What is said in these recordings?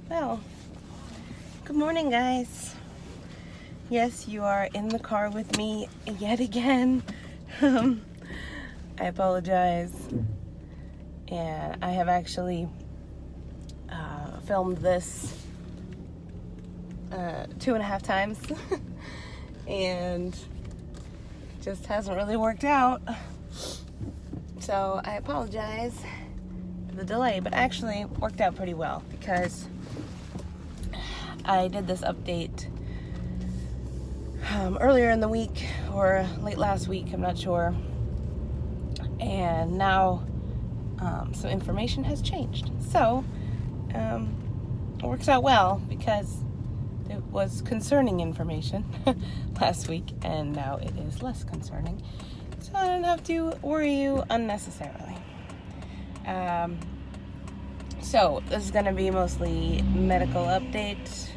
Well, good morning, guys. Yes, you are in the car with me yet again. I apologize. And I have actually filmed this 2.5 times and just hasn't really worked out. So I apologize for the delay, but actually it worked out pretty well because I did this update earlier in the week or late last week, I'm not sure. And now some information has changed. So it works out well because it was concerning information last week and now it is less concerning. So I don't have to worry you unnecessarily. So this is going to be mostly medical update.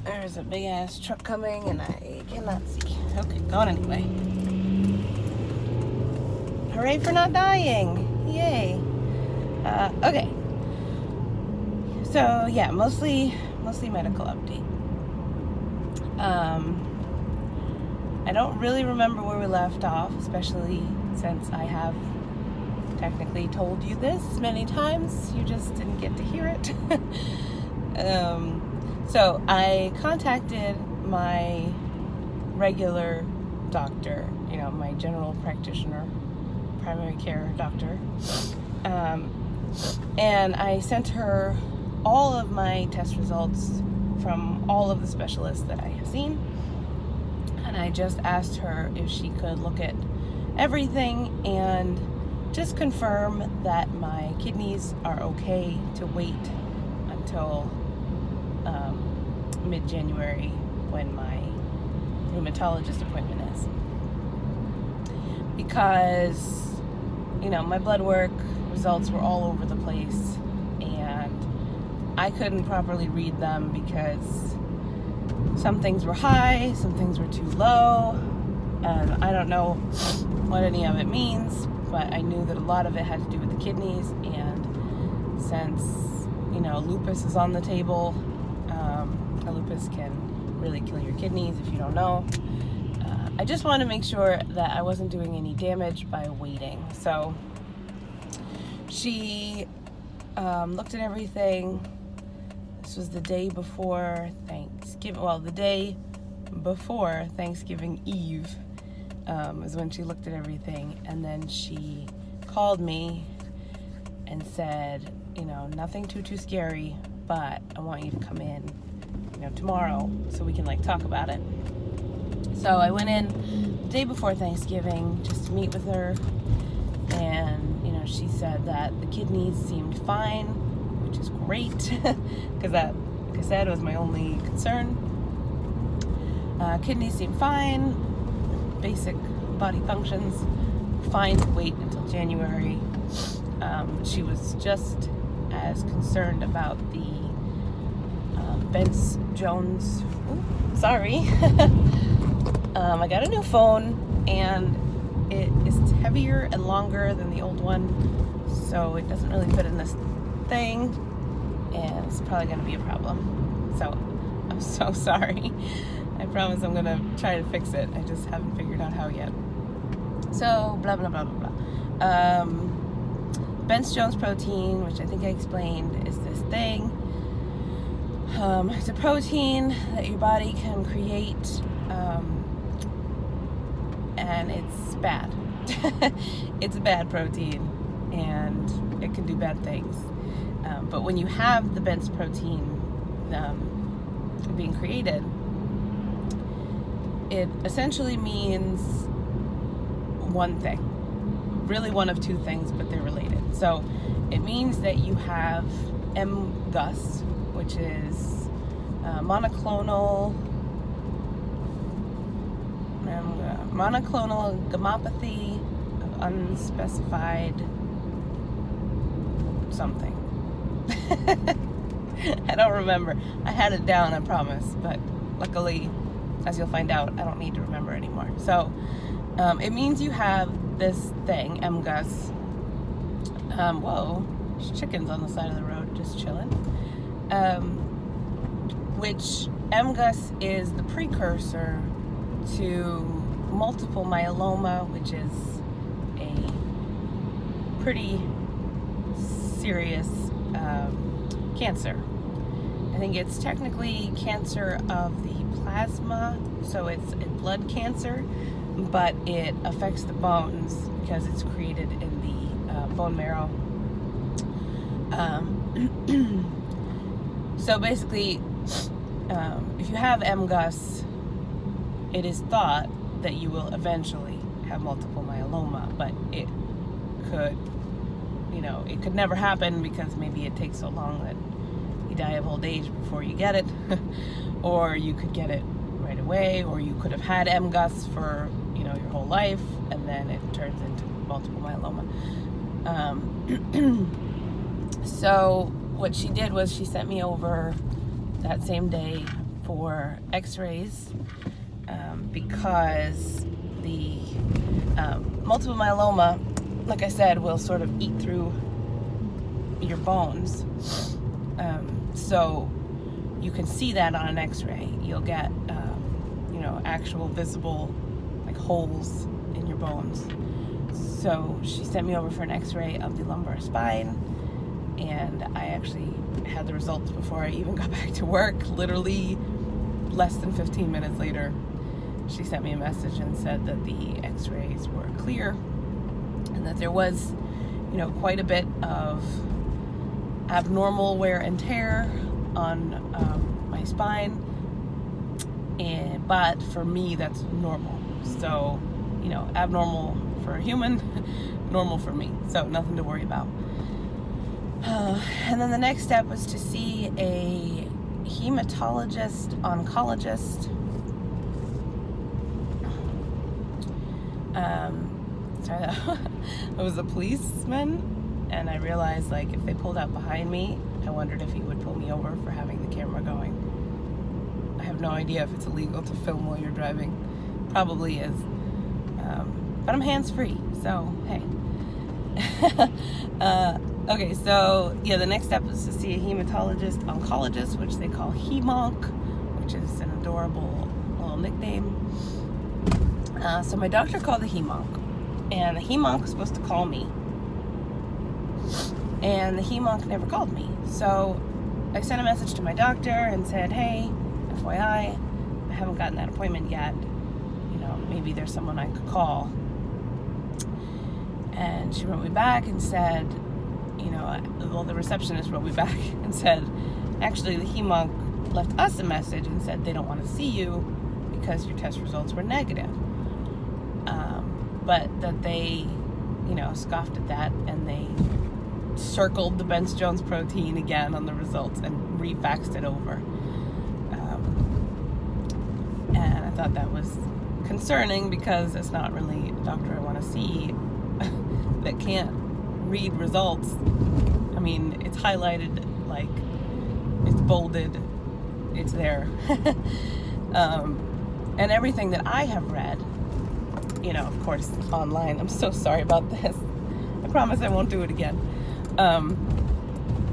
There's a big ass truck coming and I cannot see. Okay, going anyway. Hooray for not dying. Yay. Okay. So yeah, mostly medical update. I don't really remember where we left off, especially since I have technically told you this many times. You just didn't get to hear it. So I contacted my regular doctor, my general practitioner, primary care doctor, and I sent her all of my test results from all of the specialists that I have seen, and I just asked her if she could look at everything and just confirm that my kidneys are okay to wait until mid-January when my rheumatologist appointment is. Because, my blood work results were all over the place and I couldn't properly read them because some things were high, some things were too low, and I don't know what any of it means, but I knew that a lot of it had to do with the kidneys, and since, lupus is on the table, lupus can really kill your kidneys if you don't know. I just wanted to make sure that I wasn't doing any damage by waiting. So she looked at everything. This was the day before Thanksgiving. Well, the day before Thanksgiving Eve is when she looked at everything. And then she called me and said, nothing too scary, but I want you to come in, tomorrow so we can talk about it. So I went in the day before Thanksgiving just to meet with her, and she said that the kidneys seemed fine, which is great because that, like I said, was my only concern. Kidneys seemed fine, basic body functions fine to wait until January. She was just as concerned about the Jones. Ooh, sorry. I got a new phone and it is heavier and longer than the old one, so it doesn't really fit in this thing and it's probably going to be a problem. So I'm so sorry. I promise I'm going to try to fix it. I just haven't figured out how yet. So blah blah blah blah blah. Jones protein, which I think I explained, is this thing. It's a protein that your body can create, and it's bad. It's a bad protein, and it can do bad things. But when you have the Ben's protein being created, it essentially means one thing. Really one of two things, but they're related. So it means that you have MGUS, which is monoclonal gammopathy of unspecified something. I don't remember. I had it down, I promise, but luckily, as you'll find out, I don't need to remember anymore. So it means you have this thing, MGUS. Whoa, There's chickens on the side of the road just chilling. Which MGUS is the precursor to multiple myeloma, which is a pretty serious cancer. I think it's technically cancer of the plasma, so it's a blood cancer, but it affects the bones because it's created in the bone marrow. So basically, if you have MGUS, it is thought that you will eventually have multiple myeloma, but it could, it could never happen because maybe it takes so long that you die of old age before you get it, or you could get it right away, or you could have had MGUS for, your whole life, and then it turns into multiple myeloma. So what she did was she sent me over that same day for x-rays, because the multiple myeloma, like I said, will sort of eat through your bones. So you can see that on an x-ray. You'll get, actual visible holes in your bones. So she sent me over for an x-ray of the lumbar spine, and I actually had the results before I even got back to work. Literally less than 15 minutes later, she sent me a message and said that the x-rays were clear and that there was, quite a bit of abnormal wear and tear on my spine, but for me that's normal. So, abnormal for a human, normal for me. So nothing to worry about. And then the next step was to see a hematologist, oncologist. I was a policeman, and I realized, if they pulled up behind me, I wondered if he would pull me over for having the camera going. I have no idea if it's illegal to film while you're driving. Probably is. But I'm hands-free, so hey. Okay, so the next step is to see a hematologist, oncologist, which they call HEMONC, which is an adorable little nickname. So my doctor called the HEMONC, and the HEMONC was supposed to call me, and the HEMONC never called me. So I sent a message to my doctor and said, hey, FYI, I haven't gotten that appointment yet. Maybe there's someone I could call. And she wrote me back and said, the receptionist wrote me back and said, actually, the HEMONC left us a message and said they don't want to see you because your test results were negative. But that they, scoffed at that, and they circled the Bence-Jones protein again on the results and refaxed it over. And I thought that was concerning because it's not really a doctor I want to see that can't read results. I mean, it's highlighted, it's bolded, it's there. And everything that I have read, of course, online. I'm so sorry about this. I promise I won't do it again.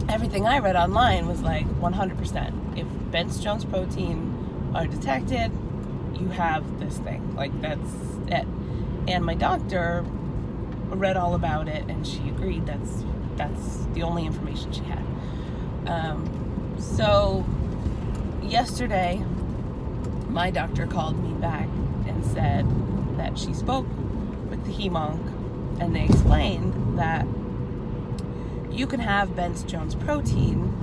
Everything I read online was 100%. If Bence-Jones protein are detected, you have this thing. That's it. And my doctor read all about it, and she agreed that's the only information she had. So yesterday, my doctor called me back and said that she spoke with the HEMONC, and they explained that you can have Bence-Jones protein,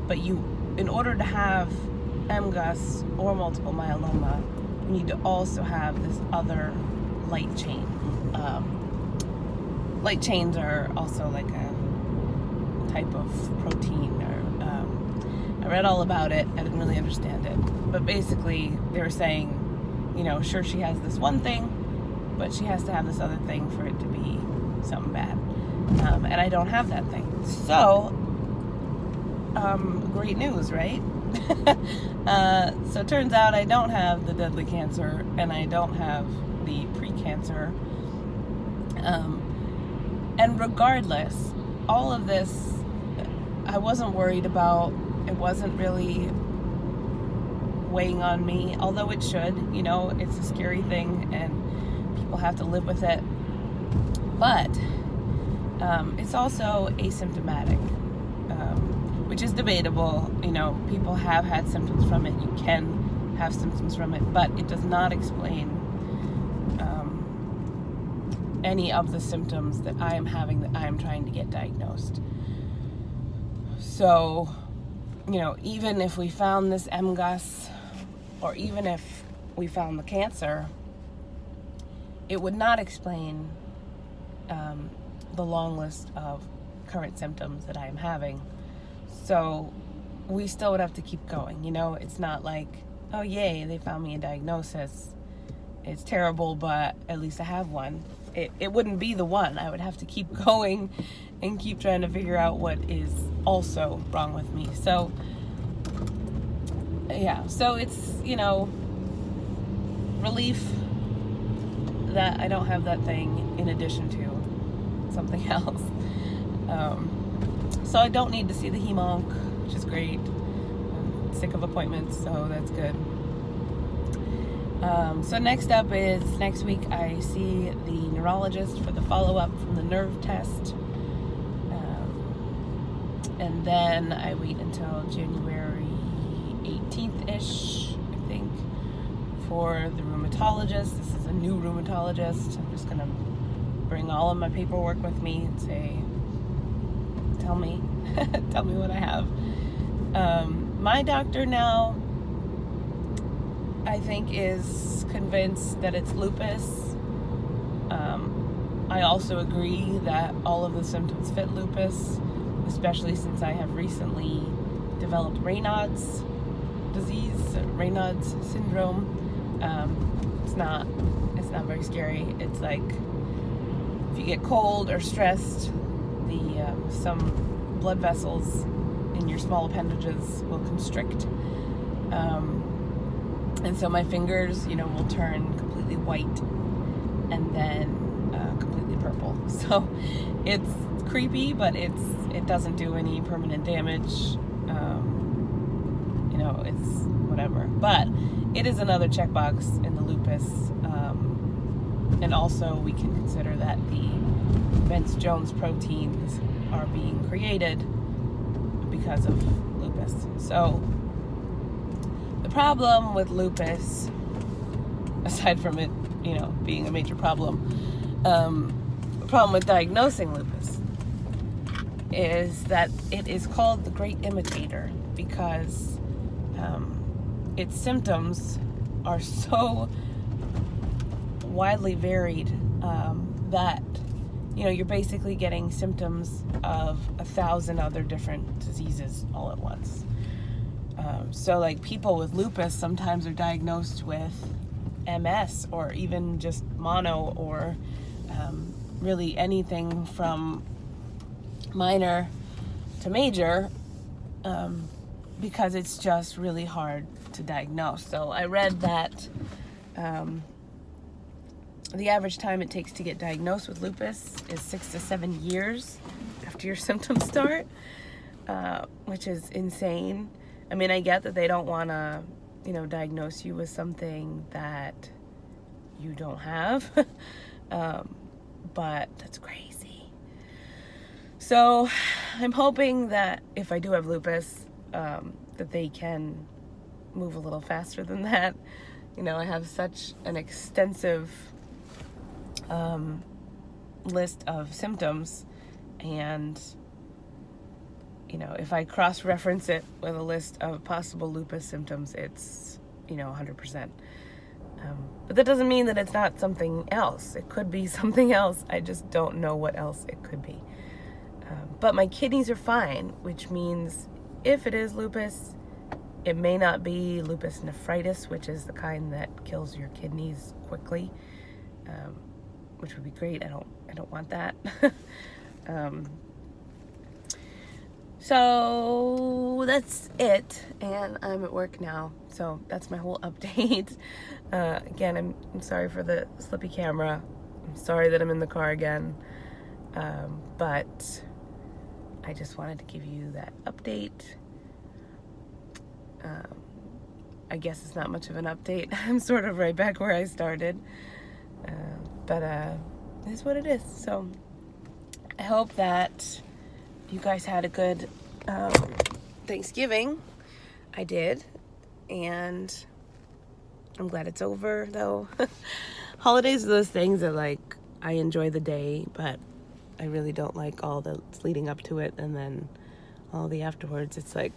but in order to have MGUS or multiple myeloma, you need to also have this other light chain. Light chains are also a type of protein, I read all about it. I didn't really understand it, but basically they were saying, sure, she has this one thing, but she has to have this other thing for it to be something bad, and I don't have that thing. So great news, right? So it turns out I don't have the deadly cancer, and I don't have the pre-cancer. And regardless, all of this, I wasn't worried about. It wasn't really weighing on me, although it should. It's a scary thing and people have to live with it. But it's also asymptomatic, which is debatable. People have had symptoms from it. You can have symptoms from it, but it does not explain any of the symptoms that I am having, that I am trying to get diagnosed. So, even if we found this MGUS, or even if we found the cancer, it would not explain the long list of current symptoms that I am having. So we still would have to keep going. It's not like, oh yay, they found me a diagnosis. It's terrible, but at least I have one. It wouldn't be the one. I would have to keep going and keep trying to figure out what is also wrong with me. So yeah, so it's, relief that I don't have that thing in addition to something else. So I don't need to see the hem-onc, which is great. I'm sick of appointments, so that's good. So next up is, next week I see the neurologist for the follow-up from the nerve test. And then I wait until January 18th-ish, I think, for the rheumatologist. This is a new rheumatologist. I'm just going to bring all of my paperwork with me and say, tell me what I have. My doctor now, I think, is convinced that it's lupus. I also agree that all of the symptoms fit lupus, especially since I have recently developed Raynaud's disease, Raynaud's syndrome. It's not very scary. It's like if you get cold or stressed, some blood vessels in your small appendages will constrict. And so my fingers, will turn completely white and then completely purple. So it's creepy, but it doesn't do any permanent damage. It's whatever. But it is another checkbox in the lupus. And also we can consider that the Vince-Jones proteins are being created because of lupus. So the problem with lupus, aside from it, being a major problem, the problem with diagnosing lupus is that it is called the great imitator because its symptoms are so widely varied that you're basically getting symptoms of 1,000 other different diseases all at once. So like people with lupus sometimes are diagnosed with MS or even just mono, or really anything from minor to major, because it's just really hard to diagnose. So I read that the average time it takes to get diagnosed with lupus is 6 to 7 years after your symptoms start, which is insane. I mean, I get that they don't want to, diagnose you with something that you don't have, but that's crazy. So I'm hoping that if I do have lupus, that they can move a little faster than that. I have such an extensive list of symptoms, and if I cross-reference it with a list of possible lupus symptoms, it's 100%. But that doesn't mean that it's not something else. It could be something else. I just don't know what else it could be. But my kidneys are fine, which means if it is lupus, it may not be lupus nephritis, which is the kind that kills your kidneys quickly, which would be great. I don't want that. So that's it, and I'm at work now. So that's my whole update. Again, I'm sorry for the slippy camera. I'm sorry that I'm in the car again. But I just wanted to give you that update. I guess it's not much of an update. I'm sort of right back where I started. But it is what it is. So I hope that you guys had a good Thanksgiving. I did. And I'm glad it's over, though. Holidays are those things that, like, I enjoy the day, but I really don't like all that's leading up to it. And then all the afterwards, it's like,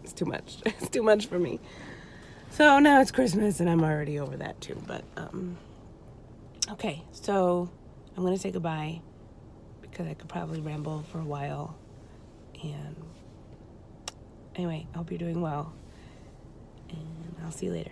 it's too much. It's too much for me. So now it's Christmas, and I'm already over that, too. But, okay, so I'm going to say goodbye because I could probably ramble for a while. And anyway, I hope you're doing well, and I'll see you later.